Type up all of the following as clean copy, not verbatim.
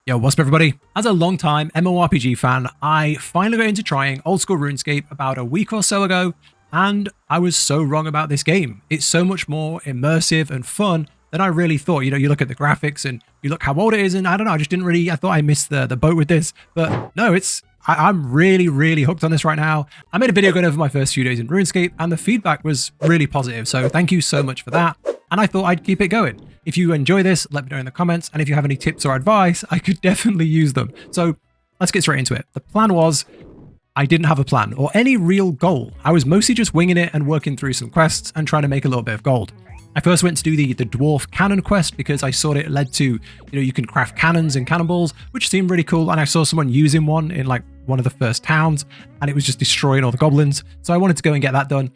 Yo, what's up everybody? As a long-time MMORPG fan, I finally got into trying old school RuneScape about a week or so ago, and I was so wrong about this game. It's so much more immersive and fun than I really thought. You know, you look at the graphics and you look how old it is, and I don't know, I thought I missed the boat with this, but no, I'm really hooked on this right now. I made a video going over my first few days in RuneScape, and the feedback was really positive, so thank you so much for that. And I thought I'd keep it going. If you enjoy this, let me know in the comments, and if you have any tips or advice, I could definitely use them. So let's get straight into it. The plan was, I didn't have a plan or any real goal. I was mostly just winging it and working through some quests and trying to make a little bit of gold. I first went to do the dwarf cannon quest because I saw it led to, you can craft cannons and cannonballs, which seemed really cool. And I saw someone using one in like one of the first towns, and it was just destroying all the goblins. So I wanted to go and get that done.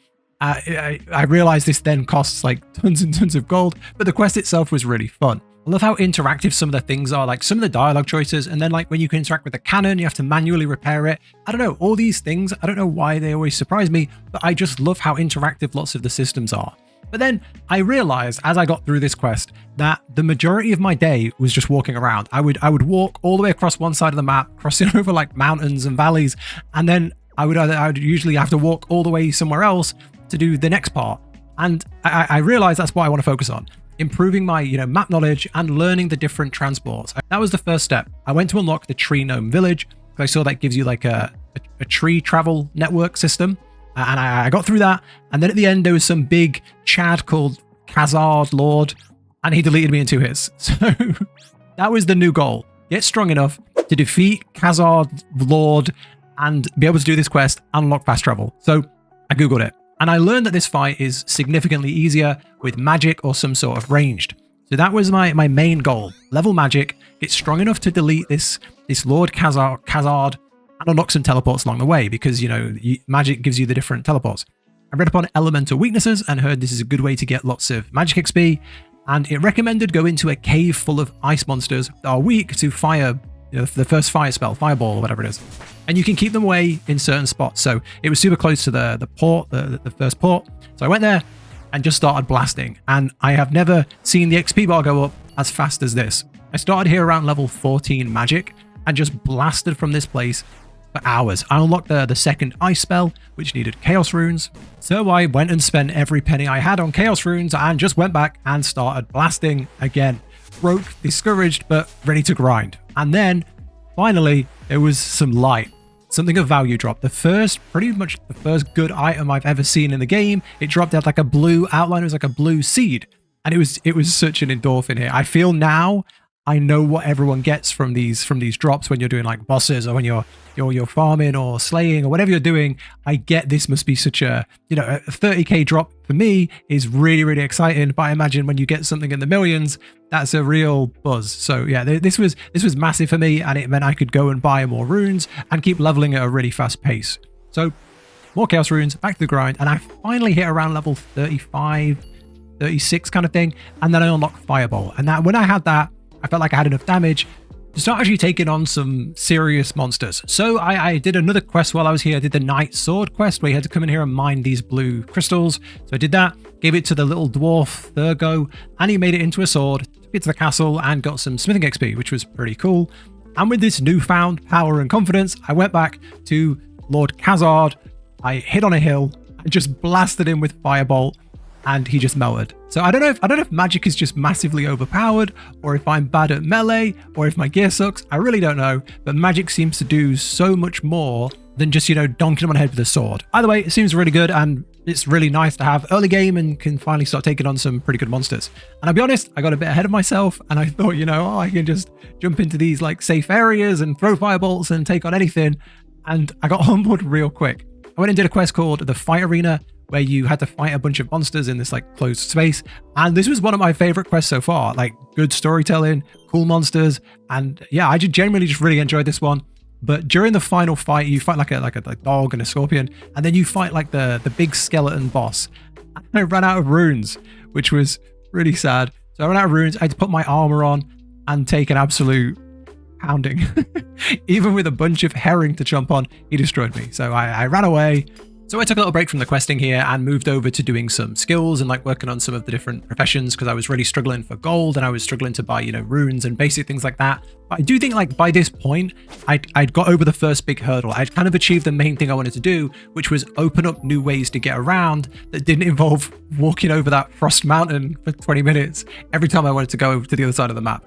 I realized this then costs like tons and tons of gold, but the quest itself was really fun. I love how interactive some of the things are, like some of the dialogue choices, and then like when you can interact with the cannon, you have to manually repair it. I don't know, all these things, I don't know why they always surprise me, but I just love how interactive lots of the systems are. But then I realized as I got through this quest that the majority of my day was just walking around. I would walk all the way across one side of the map, crossing over like mountains and valleys, and then I would usually have to walk all the way somewhere else to do the next part. And I realized that's what I want to focus on. Improving my map knowledge and learning the different transports. That was the first step. I went to unlock the Tree Gnome Village because I saw that gives you like a tree travel network system. And I got through that. And then at the end, there was some big Chad called Khazard Lord, and he deleted me in 2 hits. So that was the new goal. Get strong enough to defeat Khazard Lord and be able to do this quest and unlock fast travel. So I Googled it. And I learned that this fight is significantly easier with magic or some sort of ranged. So that was my main goal. Level magic, get strong enough to delete this Lord Khazard and unlock some teleports along the way because, magic gives you the different teleports. I read upon elemental weaknesses and heard this is a good way to get lots of magic XP. And it recommended go into a cave full of ice monsters that are weak to fire, the first fire spell, fireball or whatever it is. And you can keep them away in certain spots. So it was super close to the port, the first port. So I went there and just started blasting. And I have never seen the XP bar go up as fast as this. I started here around level 14 magic and just blasted from this place for hours. I unlocked the second ice spell, which needed chaos runes. So I went and spent every penny I had on chaos runes and just went back and started blasting again. Broke, discouraged, but ready to grind. And then finally, there was some light. Something of value dropped. Pretty much the first good item I've ever seen in the game. It dropped out like a blue outline. It was like a blue seed. And it was such an endorphin here. I feel now I know what everyone gets from these drops when you're doing like bosses or when you're farming or slaying or whatever you're doing. I get this must be such a 30k drop for me is really exciting, but I imagine when you get something in the millions, that's a real buzz. So yeah, this was massive for me, and it meant I could go and buy more runes and keep leveling at a really fast pace. So more chaos runes, back to the grind, and I finally hit around level 35, 36 kind of thing, and then I unlocked Fireball. And when I had that, I felt like I had enough damage to start actually taking on some serious monsters. So I did another quest while I was here. I did the Knight Sword quest where you had to come in here and mine these blue crystals. So I did that, gave it to the little dwarf Thurgo, and he made it into a sword, took it to the castle and got some smithing XP, which was pretty cool. And with this newfound power and confidence, I went back to Lord Khazard. I hid on a hill and just blasted him with Firebolt, and he just melted. So I don't know if magic is just massively overpowered, or if I'm bad at melee, or if my gear sucks. I really don't know, but magic seems to do so much more than just, donking him on the head with a sword. Either way, it seems really good, and it's really nice to have early game and can finally start taking on some pretty good monsters. And I'll be honest, I got a bit ahead of myself, and I thought, I can just jump into these like safe areas and throw firebolts and take on anything. And I got humbled real quick. I went and did a quest called the Fight Arena, where you had to fight a bunch of monsters in this like closed space. And this was one of my favorite quests so far, like good storytelling, cool monsters. And yeah, I genuinely just really enjoyed this one. But during the final fight, you fight like a dog and a scorpion, and then you fight like the big skeleton boss. And I ran out of runes, which was really sad. So I ran out of runes. I had to put my armor on and take an absolute pounding. Even with a bunch of herring to jump on, he destroyed me. So I ran away. So I took a little break from the questing here and moved over to doing some skills and like working on some of the different professions because I was really struggling for gold and I was struggling to buy, you know, runes and basic things like that. But I do think like by this point, I'd got over the first big hurdle. I'd kind of achieved the main thing I wanted to do, which was open up new ways to get around that didn't involve walking over that frost mountain for 20 minutes every time I wanted to go over to the other side of the map.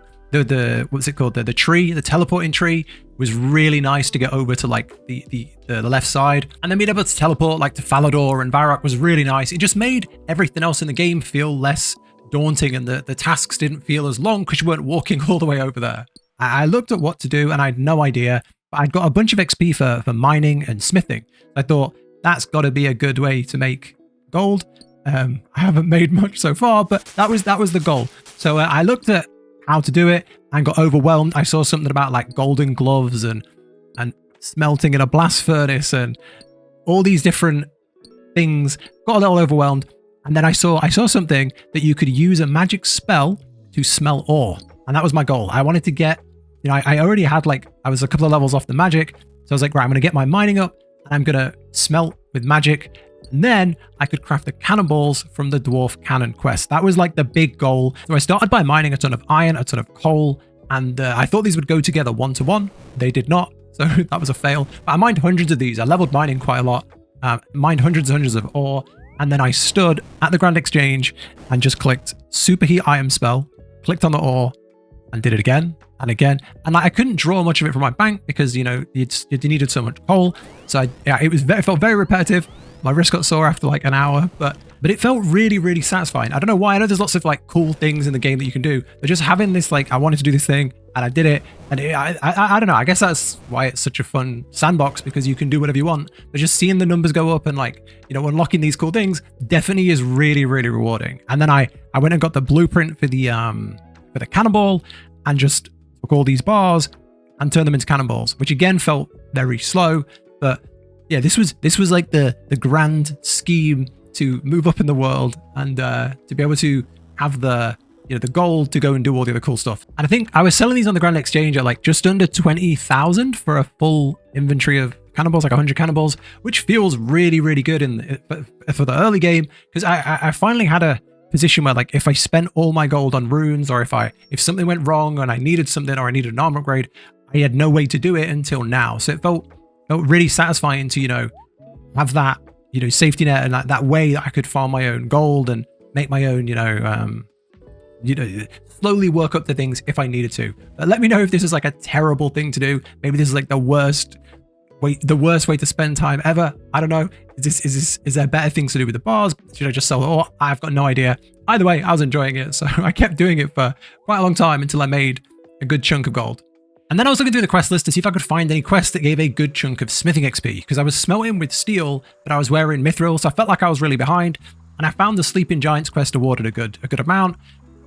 What's it called? The tree, the teleporting tree was really nice to get over to like the left side, and then being able to teleport like to Falador and Varrock was really nice. It just made everything else in the game feel less daunting, and the tasks didn't feel as long because you weren't walking all the way over there. I looked at what to do and I had no idea, but I'd got a bunch of XP for mining and smithing. I thought that's got to be a good way to make gold. I haven't made much so far, but that was the goal. So I looked at how to do it and got overwhelmed. I saw something about like golden gloves and smelting in a blast furnace and all these different things. Got a little overwhelmed, and then I saw something that you could use a magic spell to smell ore, and that was my goal. I wanted to get, you know, I already had like, I was a couple of levels off the magic, so I was like, right, I'm gonna get my mining up and I'm gonna smelt with magic. And then I could craft the cannonballs from the dwarf cannon quest. That was like the big goal. So I started by mining a ton of iron, a ton of coal, and I thought these would go together 1-to-1. They did not, so that was a fail. But I mined hundreds of these. I leveled mining quite a lot, mined hundreds and hundreds of ore, and then I stood at the Grand Exchange and just clicked Superheat Item Spell, clicked on the ore, and did it again and again. And I couldn't draw much of it from my bank because, you know, you needed so much coal. So it felt very repetitive. My wrist got sore after like an hour, but it felt really, really satisfying. I don't know why. I know there's lots of like cool things in the game that you can do, but just having this, like, I wanted to do this thing and I did it. And I don't know. I guess that's why it's such a fun sandbox, because you can do whatever you want. But just seeing the numbers go up and like, you know, unlocking these cool things definitely is really, really rewarding. And then I went and got the blueprint for the cannonball and just took all these bars and turned them into cannonballs, which again felt very slow, but yeah, this was like the grand scheme to move up in the world and to be able to have the gold to go and do all the other cool stuff. And I think I was selling these on the Grand Exchange at like just under 20,000 for a full inventory of cannonballs, like 100 cannonballs, which feels really, really good for the early game, because I finally had a position where like if I spent all my gold on runes, or if something went wrong and I needed something or I needed an armor upgrade, I had no way to do it until now. So it felt really satisfying to, you know, have that, you know, safety net and that way that I could farm my own gold and make my own, slowly work up the things if I needed to. But let me know if this is like a terrible thing to do. Maybe this is like the worst way to spend time ever. I don't know. Is there better things to do with the bars? Should I just sell it all? I've got no idea. Either way, I was enjoying it, so I kept doing it for quite a long time until I made a good chunk of gold. And then I was looking through the quest list to see if I could find any quests that gave a good chunk of smithing XP, because I was smelting with steel, but I was wearing mithril, so I felt like I was really behind. And I found the Sleeping Giants quest awarded a good amount,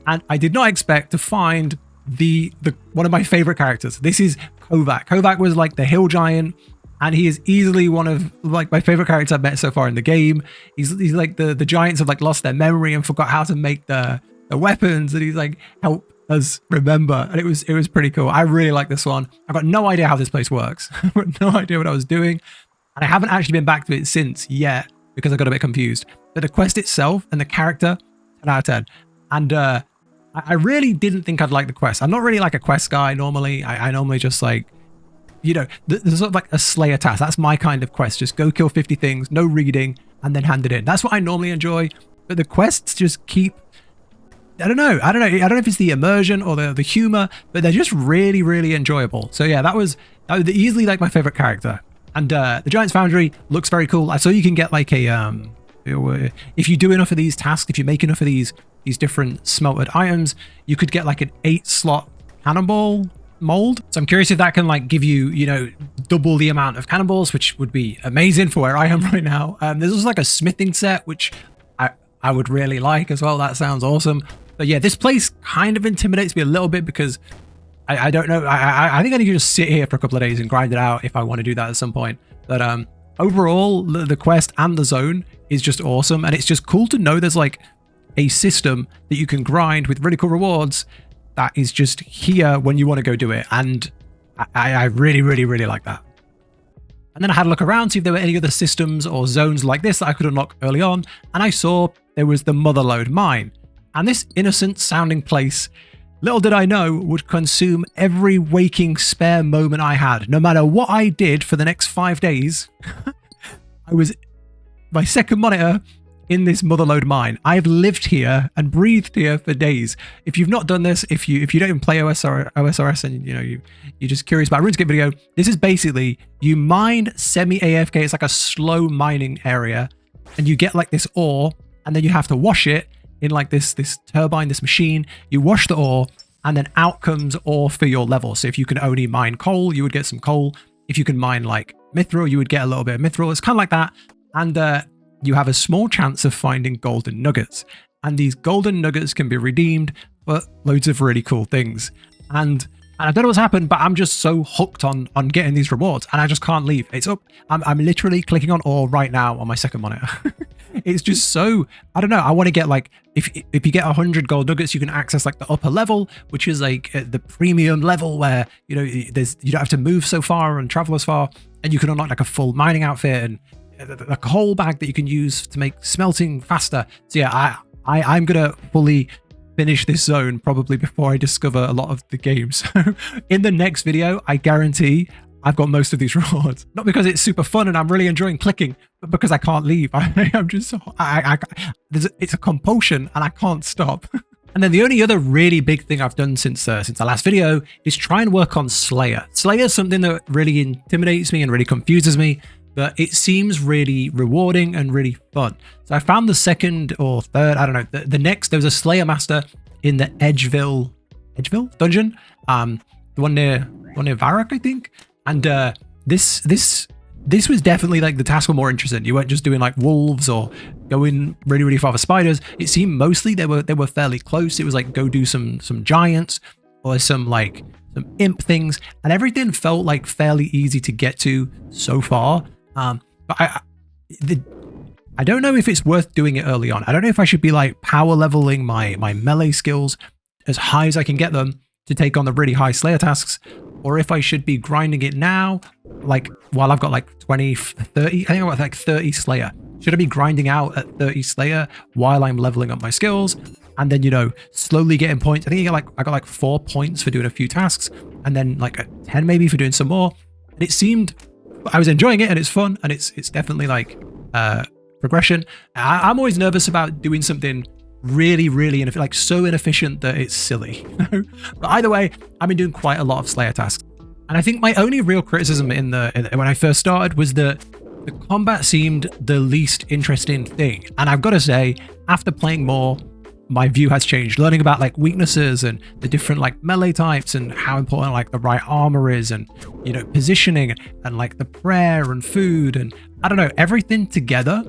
and I did not expect to find the one of my favorite characters. This is Kovac. Kovac was like the hill giant, and he is easily one of like my favorite characters I've met so far in the game. He's like the giants have like lost their memory and forgot how to make the weapons, and he's like help us remember, and it was pretty cool. I really like this one. I've got no idea how this place works. I've got no idea what I was doing, and I haven't actually been back to it since yet because I got a bit confused. But the quest itself and the character, 10 out of 10. And I really didn't think I'd like the quest. I'm not really like a quest guy normally. I normally just like, you know, there's sort of like a Slayer task. That's my kind of quest. Just go kill 50 things, no reading, and then hand it in. That's what I normally enjoy. But the quests just keep, I don't know if it's the immersion or the humor, but they're just really, really enjoyable. So yeah, that was easily like my favorite character. And the Giant's Foundry looks very cool. I saw you can get like a if you do enough of these tasks, if you make enough of these different smelted items, you could get like an 8-slot cannonball mold. So I'm curious if that can like give you, you know, double the amount of cannonballs, which would be amazing for where I am right now. There's also like a smithing set, which I would really like as well. That sounds awesome. But yeah, this place kind of intimidates me a little bit because I don't know. I think I need to just sit here for a couple of days and grind it out if I want to do that at some point. But overall, the quest and the zone is just awesome. And it's just cool to know there's like a system that you can grind with really cool rewards that is just here when you want to go do it. And I really, really, really like that. And then I had a look around, see if there were any other systems or zones like this that I could unlock early on. And I saw there was the Motherlode Mine. And this innocent sounding place, little did I know, would consume every waking spare moment I had. No matter what I did for the next 5 days, I was my second monitor in this Motherlode Mine. I've lived here and breathed here for days. If you've not done this, if you don't even play OSRS and you're just curious about RuneScape video, this is basically you mine semi-AFK. It's like a slow mining area, and you get like this ore, and then you have to wash it in like this turbine, this machine. You wash the ore, and then out comes ore for your level. So if you can only mine coal, you would get some coal. If you can mine like mithril, you would get a little bit of mithril. It's kind of like that. And you have a small chance of finding golden nuggets. And these golden nuggets can be redeemed for loads of really cool things. And I don't know what's happened, but I'm just so hooked on getting these rewards, and I just can't leave. It's up. I'm literally clicking on ore right now on my second monitor. It's just so, I don't know. I want to get like, if you get 100 gold nuggets, you can access like the upper level, which is like the premium level where, you don't have to move so far and travel as far, and you can unlock like a full mining outfit and a coal bag that you can use to make smelting faster. So yeah, I'm gonna fully finish this zone probably before I discover a lot of the game. So in the next video, I guarantee I've got most of these rewards. Not because it's super fun and I'm really enjoying clicking, but because I can't leave. I'm just, it's a compulsion and I can't stop. And then the only other really big thing I've done since the last video is try and work on Slayer. Slayer is something that really intimidates me and really confuses me, but it seems really rewarding and really fun. So I found the second or third, I don't know, the next, there was a Slayer Master in the Edgeville dungeon, the one near Varrock, I think. And this was definitely like the tasks were more interesting. You weren't just doing like wolves or going really, really far for spiders. It seemed mostly they were fairly close. It was like go do some giants or some imp things, and everything felt like fairly easy to get to so far. But I don't know if it's worth doing it early on. I don't know if I should be like power leveling my melee skills as high as I can get them to take on the really high Slayer tasks, or if I should be grinding it now, like while I've got like 20, 30, I think I've got like 30 Slayer. Should I be grinding out at 30 Slayer while I'm leveling up my skills? And then, slowly getting points. I think I got like 4 points for doing a few tasks, and then like 10 maybe for doing some more. And it seemed, I was enjoying it, and it's fun, and it's definitely like progression. I'm always nervous about doing something really, really like so inefficient that it's silly. But either way, I've been doing quite a lot of Slayer tasks. And I think my only real criticism when I first started was that the combat seemed the least interesting thing. And I've got to say, after playing more, my view has changed, learning about like weaknesses and the different like melee types and how important like the right armor is, and positioning and like the prayer and food, and I don't know, everything together.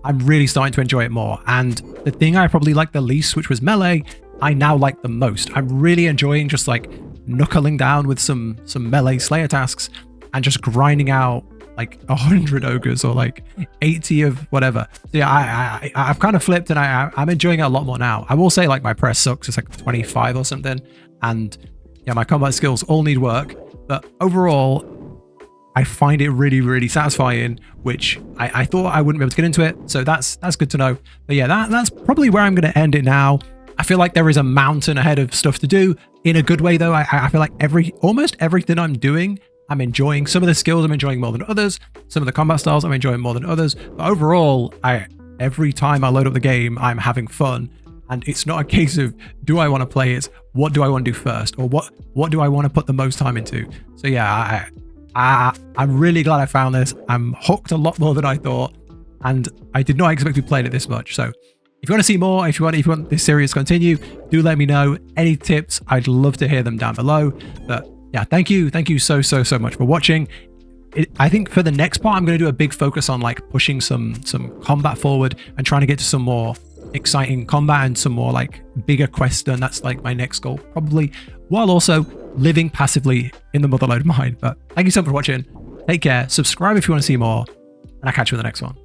I'm really starting to enjoy it more. And the thing I probably liked the least, which was melee, I now like the most. I'm really enjoying just like knuckling down with some melee Slayer tasks and just grinding out like 100 ogres or like 80 of whatever. So yeah, I've kind of flipped, and I'm enjoying it a lot more now. I will say like my press sucks. It's like 25 or something. And yeah, my combat skills all need work. But overall, I find it really, really satisfying, which I thought I wouldn't be able to get into it. So that's good to know. But yeah, that's probably where I'm going to end it now. I feel like there is a mountain ahead of stuff to do in a good way, though. I feel like almost everything I'm doing, I'm enjoying. Some of the skills I'm enjoying more than others. Some of the combat styles I'm enjoying more than others. But overall, every time I load up the game, I'm having fun. And it's not a case of, do I want to play? It's what do I want to do first? Or what do I want to put the most time into? So yeah, I'm really glad I found this. I'm hooked a lot more than I thought. And I did not expect to be playing it this much. So if you want to see more, if you want this series to continue, do let me know. Any tips, I'd love to hear them down below. But yeah, thank you so much for watching. I think for the next part, I'm going to do a big focus on like pushing some combat forward and trying to get to some more exciting combat and some more like bigger quests done. That's like my next goal probably, while also living passively in the Motherlode Mine. But thank you so much for watching. Take care, subscribe if you want to see more, and I'll catch you in the next one.